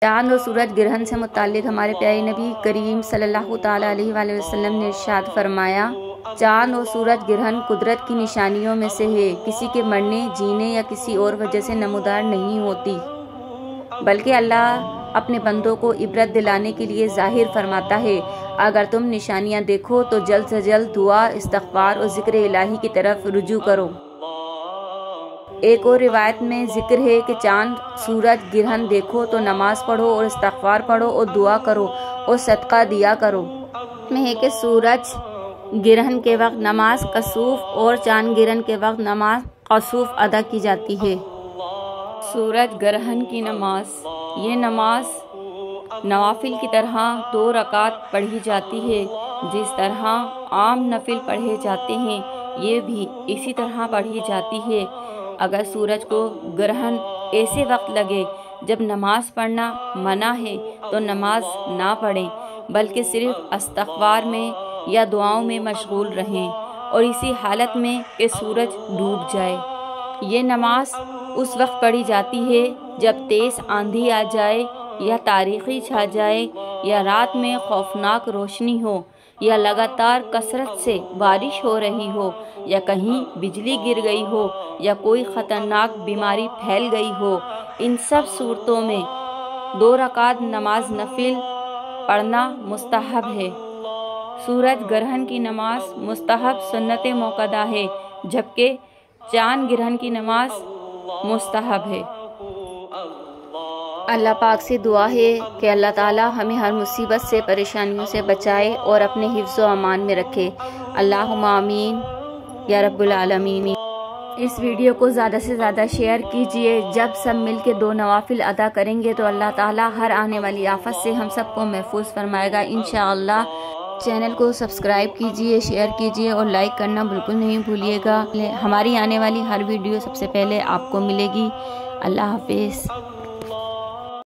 चाँद और सूरज ग्रहण से मुताल्लिक़ हमारे प्यारे नबी करीम सल्लल्लाहु ताला अलैहि वसल्लम ने इरशाद फरमाया, चाँद और सूरज ग्रहण कुदरत की निशानियों में से है। किसी के मरने, जीने या किसी और वजह से नमूदार नहीं होती, बल्कि अल्लाह अपने बंदों को इबरत दिलाने के लिए जाहिर फरमाता है। अगर तुम निशानियाँ देखो तो जल्द से जल्द दुआ, इस्तग़फ़ार और ज़िक्र इलाही की तरफ रुजू करो। एक और रिवायत में जिक्र है कि चाँद सूरज ग्रहण देखो तो नमाज पढ़ो और इस्तग़फ़ार पढ़ो और दुआ करो और सदका दिया करो। में है कि सूरज ग्रहण के वक्त नमाज कसूफ और चाँद ग्रहण के वक्त नमाज कसूफ अदा की जाती है। सूरज ग्रहण की नमाज, ये नमाज नवाफिल की तरह 2 रकात पढ़ी जाती है। जिस तरह आम नफिल पढ़े जाते हैं, ये भी इसी तरह पढ़ी जाती है। अगर सूरज को ग्रहण ऐसे वक्त लगे जब नमाज पढ़ना मना है तो नमाज ना पढ़ें, बल्कि सिर्फ इस्तग़फ़ार में या दुआओं में मशगूल रहें और इसी हालत में कि सूरज डूब जाए। ये नमाज उस वक्त पढ़ी जाती है जब तेज़ आंधी आ जाए या तारीकी छा जाए या रात में खौफनाक रोशनी हो या लगातार कसरत से बारिश हो रही हो या कहीं बिजली गिर गई हो या कोई ख़तरनाक बीमारी फैल गई हो। इन सब सूरतों में 2 रकात नमाज नफिल पढ़ना मुस्तहब है। सूरज ग्रहण की नमाज मुस्तहब सुन्नत मौक़दा है, जबकि चाँद ग्रहण की नमाज मुस्तहब है। अल्लाह पाक से दुआ है कि अल्लाह ताला हमें हर मुसीबत से, परेशानियों से बचाए और अपने हिफ्ज़ व अमान में रखे। अल्लाहुम्मा आमीन या रब्बुल आलमीन। इस वीडियो को ज़्यादा से ज़्यादा शेयर कीजिए। जब सब मिल के 2 नवाफिल अदा करेंगे तो अल्लाह ताला हर आने वाली आफत से हम सबको महफूज फरमाएगा इंशाअल्लाह। चैनल को सब्सक्राइब कीजिए, शेयर कीजिए और लाइक करना बिल्कुल नहीं भूलिएगा। हमारी आने वाली हर वीडियो सबसे पहले आपको मिलेगी। अल्लाह हाफिज़।